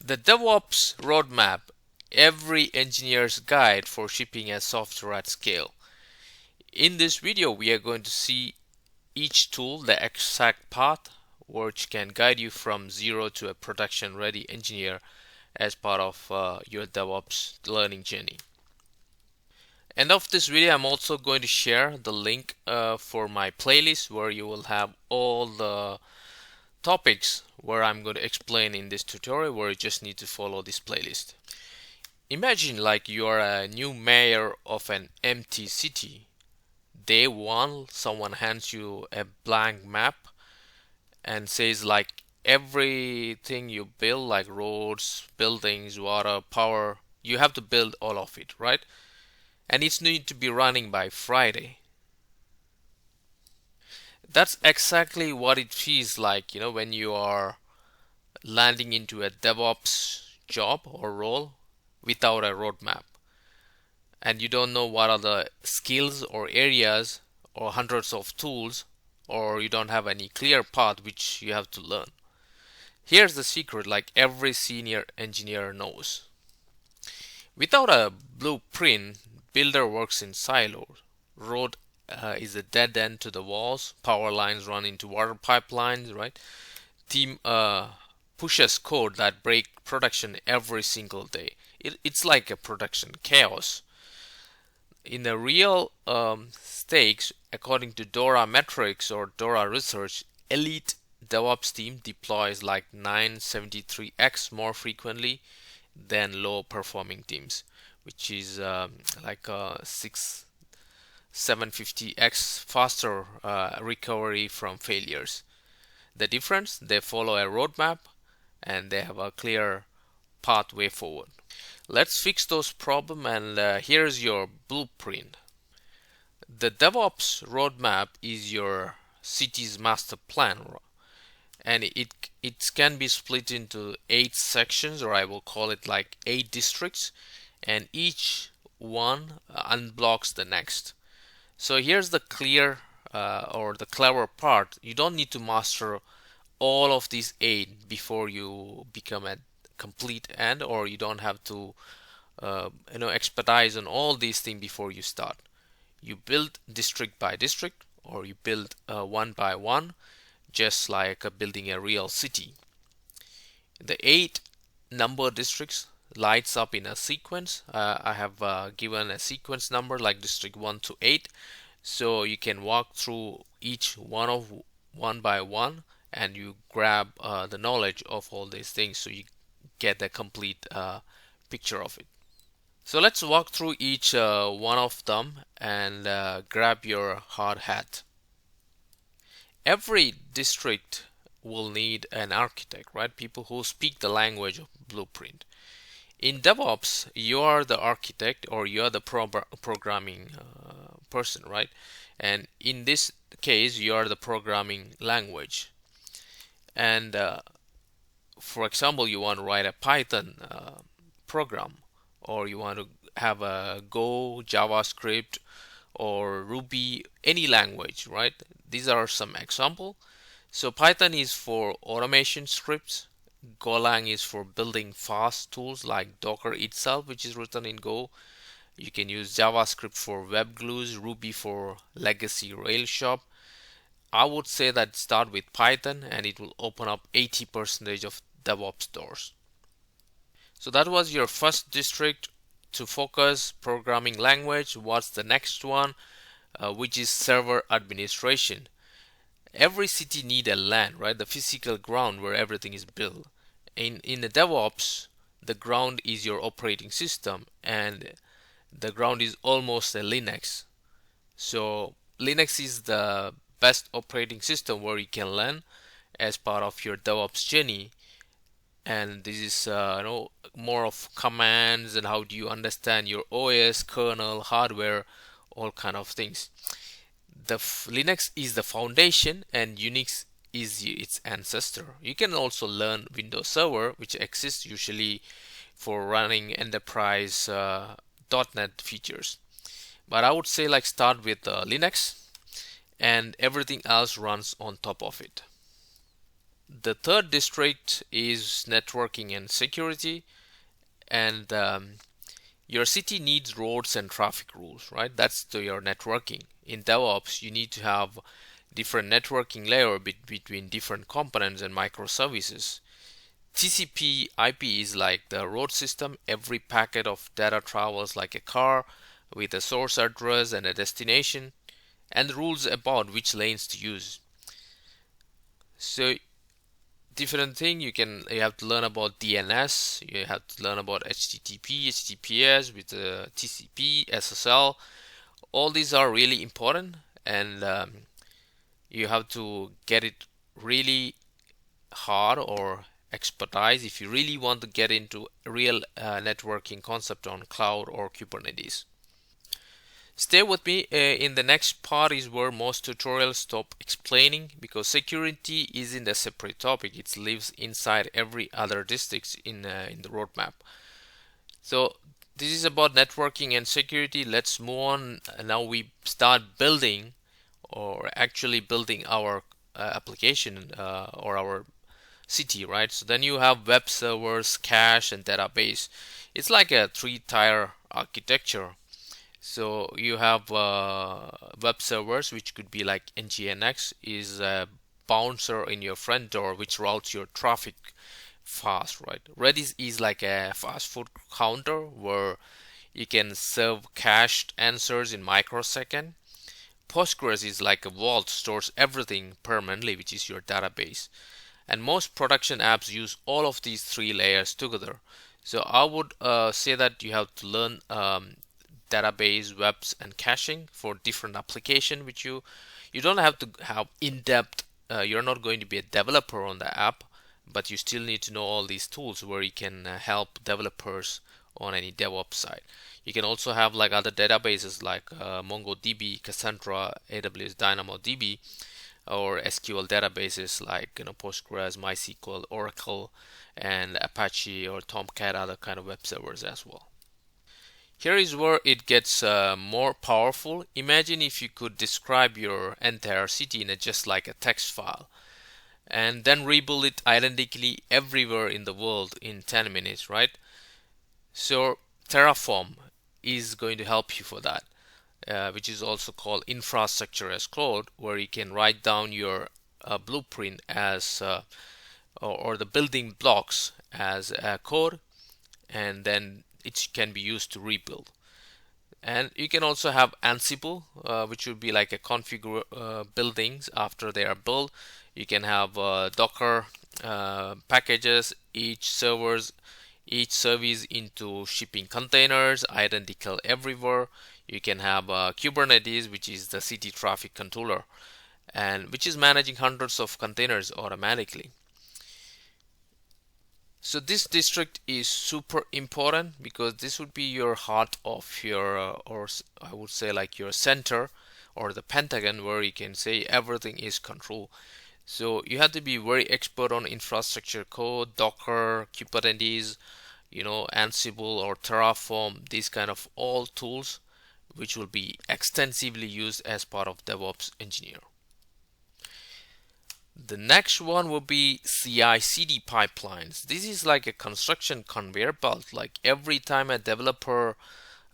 The DevOps Roadmap, every engineer's guide for shipping a software at scale. In this video, we are going to see each tool, the exact path, which can guide you from zero to a production-ready engineer as part of your DevOps learning journey. End of this video, I'm also going to share the link for my playlist where you will have all the topics where I'm going to explain in this tutorial, where you just need to follow this playlist. Imagine like you are a new mayor of an empty city. Day one, someone hands you a blank map and says like everything you build, like roads, buildings, water, power, you have to build all of it, right? And it's need to be running by Friday. That's exactly what it feels like, when you are landing into a DevOps job or role without a roadmap. And you don't know what are the skills or areas or hundreds of tools, or you don't have any clear path which you have to learn. Here's the secret, like every senior engineer knows. Without a blueprint, builder works in silos. Road is a dead end to the walls. Power lines run into water pipelines, right? Team pushes code that break production every single day. It's like a production chaos. In the real stakes, according to DORA metrics or DORA research, elite DevOps team deploys like 973x more frequently than low performing teams, which is like 750x faster recovery from failures. The difference, they follow a roadmap and they have a clear pathway forward. Let's fix those problems, and here's your blueprint. The DevOps roadmap is your city's master plan, and it can be split into 8 sections, or I will call it like 8 districts, and each one unblocks the next. So here's the clear or the clever part. You don't need to master all of these 8 before you become a complete end, or you don't have to expertise on all these things before you start. You build district by district, or you build one by one, just like building a real city. The 8 number districts lights up in a sequence. I have given a sequence number like district 1 to 8, so you can walk through each one by one, and you grab the knowledge of all these things, so you get a complete picture of it. So let's walk through each one of them and grab your hard hat. Every district will need an architect, right? People who speak the language of blueprint. In DevOps, you are the architect, or you are the programming person, right? And in this case, you are the programming language. And for example, you want to write a Python program, or you want to have a Go, JavaScript, or Ruby, any language, right? These are some examples. So Python is for automation scripts. Golang is for building fast tools like Docker itself, which is written in Go. You can use JavaScript for web glues, Ruby for legacy Rails shop. I would say that start with Python, and it will open up 80% of DevOps doors. So that was your first district to focus, programming language. What's the next one? Which is server administration. Every city need a LAN, right? The physical ground where everything is built. In the DevOps, the ground is your operating system, and the ground is almost a Linux. So Linux is the best operating system where you can learn as part of your DevOps journey. And this is more of commands and how do you understand your OS, kernel, hardware, all kind of things. The Linux is the foundation, and Unix is its ancestor. You can also learn Windows Server, which exists usually for running enterprise .NET features. But I would say like start with Linux, and everything else runs on top of it. the third district is networking and security, and your city needs roads and traffic rules, right? That's your networking. In DevOps, you need to have different networking layer between different components and microservices. TCP IP is like the road system. Every packet of data travels like a car with a source address and a destination, and the rules about which lanes to use. So different thing, you have to learn about DNS, you have to learn about HTTP, HTTPS with TCP, SSL. All these are really important, and you have to get it really hard or expertise if you really want to get into real networking concept on cloud or Kubernetes. Stay with me. In the next part is where most tutorials stop explaining, because security isn't a separate topic. It lives inside every other district in the roadmap. So this is about networking and security. Let's move on. Now we start building, or actually building our application or our city, right? So then you have web servers, cache, and database. It's like a three-tier architecture. So you have web servers, which could be like nginx, is a bouncer in your front door which routes your traffic fast, right? Redis is like a fast food counter where you can serve cached answers in microsecond. Postgres is like a vault, stores everything permanently, which is your database. And most production apps use all of these three layers together. So I would say that you have to learn database, webs, and caching for different application, which you don't have to have in-depth. You're not going to be a developer on the app, but you still need to know all these tools where you can help developers on any DevOps side. You can also have like other databases like MongoDB, Cassandra, AWS DynamoDB, or SQL databases like Postgres, MySQL, Oracle, and Apache or Tomcat, other kind of web servers as well. Here is where it gets more powerful. Imagine if you could describe your entire city in just like a text file, and then rebuild it identically everywhere in the world in 10 minutes, right? So Terraform is going to help you for that, which is also called infrastructure as code, where you can write down your blueprint as or the building blocks as code, and then it can be used to rebuild. And you can also have Ansible, which would be like a configure buildings after they are built. You can have Docker packages, each service into shipping containers, identical everywhere. You can have Kubernetes, which is the city traffic controller, and which is managing hundreds of containers automatically. So this district is super important because this would be your heart of your, or I would say like your center or the pentagon, where you can say everything is control. So you have to be very expert on infrastructure code, Docker, Kubernetes, Ansible or Terraform, these kind of all tools which will be extensively used as part of DevOps engineer. The next one will be CI/CD pipelines. This is like a construction conveyor belt. Like every time a developer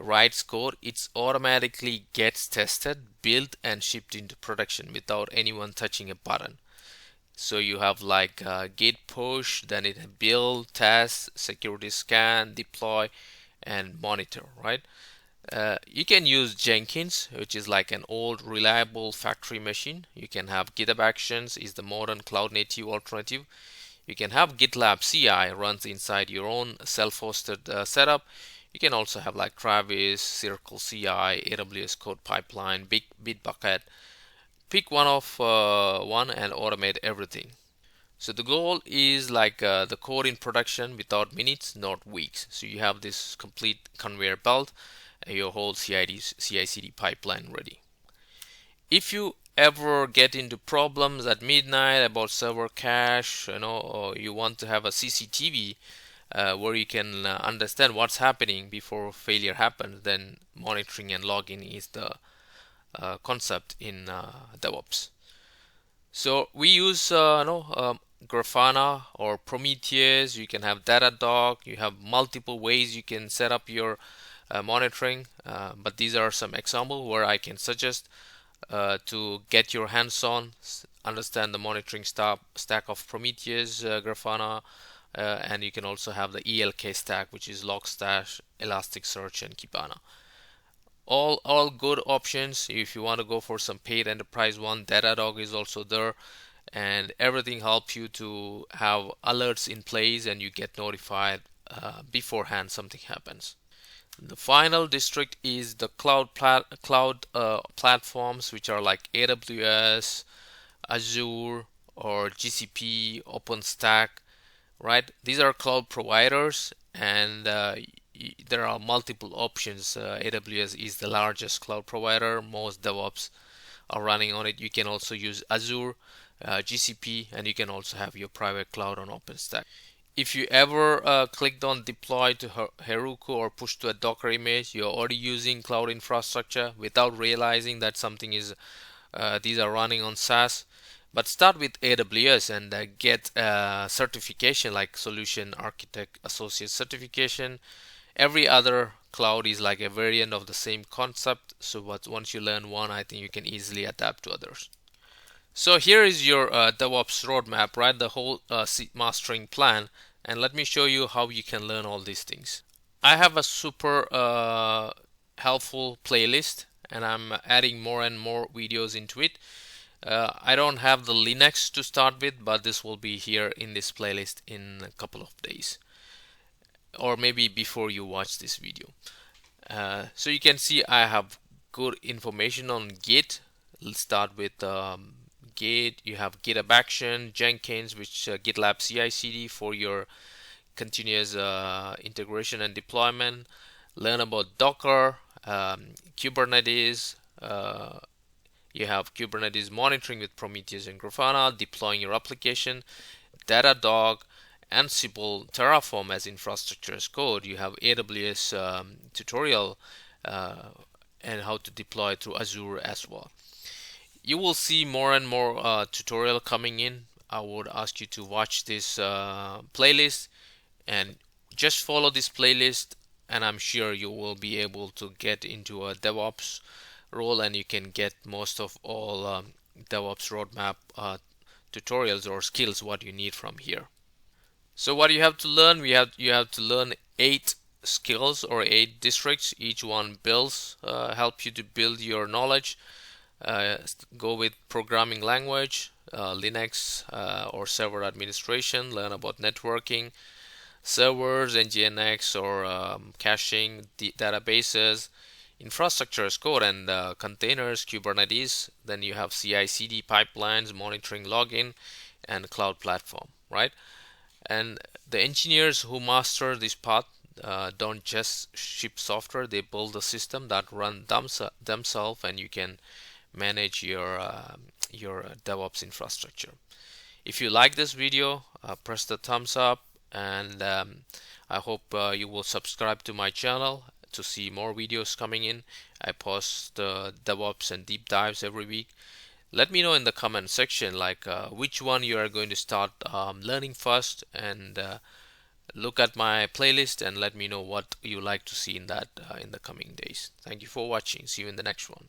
writes code, it automatically gets tested, built, and shipped into production without anyone touching a button. So you have like git push, then it build, test, security scan, deploy, and monitor, right? You can use Jenkins, which is like an old reliable factory machine. You can have GitHub Actions, is the modern cloud native alternative. You can have GitLab CI, runs inside your own self-hosted setup. You can also have like Travis, Circle CI, AWS Code Pipeline, Bitbucket. Pick one and automate everything. So the goal is like the code in production without minutes, not weeks. So you have this complete conveyor belt, your whole CI/CD pipeline ready. If you ever get into problems at midnight about server cache, or you want to have a CCTV where you can understand what's happening before failure happens, then monitoring and logging is the concept in DevOps. So we use Grafana or Prometheus, you can have Datadog, you have multiple ways you can set up your monitoring, but these are some examples where I can suggest to get your hands on, understand the monitoring stack of Prometheus, Grafana, and you can also have the ELK stack, which is Logstash, Elasticsearch, and Kibana. All good options. If you want to go for some paid enterprise one, Datadog is also there, and everything helps you to have alerts in place and you get notified beforehand something happens. The final district is the cloud platforms, which are like AWS, Azure, or GCP, OpenStack, right? These are cloud providers, and there are multiple options. AWS is the largest cloud provider. Most DevOps are running on it. You can also use Azure, GCP, and you can also have your private cloud on OpenStack. If you ever clicked on deploy to Heroku or push to a Docker image, you're already using cloud infrastructure without realizing that something is these are running on SaaS. But start with AWS and get certification like Solution Architect Associate certification. Every other cloud is like a variant of the same concept. So once you learn one, I think you can easily adapt to others. So here is your DevOps roadmap, right? The whole mastering plan. And let me show you how you can learn all these things. I have a super helpful playlist, and I'm adding more and more videos into it. I don't have the Linux to start with, but this will be here in this playlist in a couple of days, or maybe before you watch this video. So you can see I have good information on Git. Let's start with Git. You have GitHub Action, Jenkins, which GitLab CI/CD for your continuous integration and deployment. Learn about Docker, Kubernetes. You have Kubernetes monitoring with Prometheus and Grafana, deploying your application, Datadog, Ansible, Terraform as infrastructure as code. You have AWS tutorial and how to deploy through Azure as well. You will see more and more tutorial coming in. I would ask you to watch this playlist and just follow this playlist, and I'm sure you will be able to get into a DevOps role, and you can get most of all DevOps roadmap tutorials or skills what you need from here. So what you have to learn, you have to learn 8 skills or 8 districts. Each one builds help you to build your knowledge. Go with programming language, Linux or server administration. Learn about networking, servers, Nginx or caching, databases, infrastructure as code, and containers, Kubernetes. Then you have CI/CD pipelines, monitoring, login, and cloud platform, right? And the engineers who master this path don't just ship software; they build a system that run themselves, and you can manage your DevOps infrastructure. If you like this video, press the thumbs up, and I hope you will subscribe to my channel to see more videos coming in. I post DevOps and deep dives every week. Let me know in the comment section like which one you are going to start learning first, and look at my playlist and let me know what you like to see in that in the coming days. Thank you for watching. See you in the next one.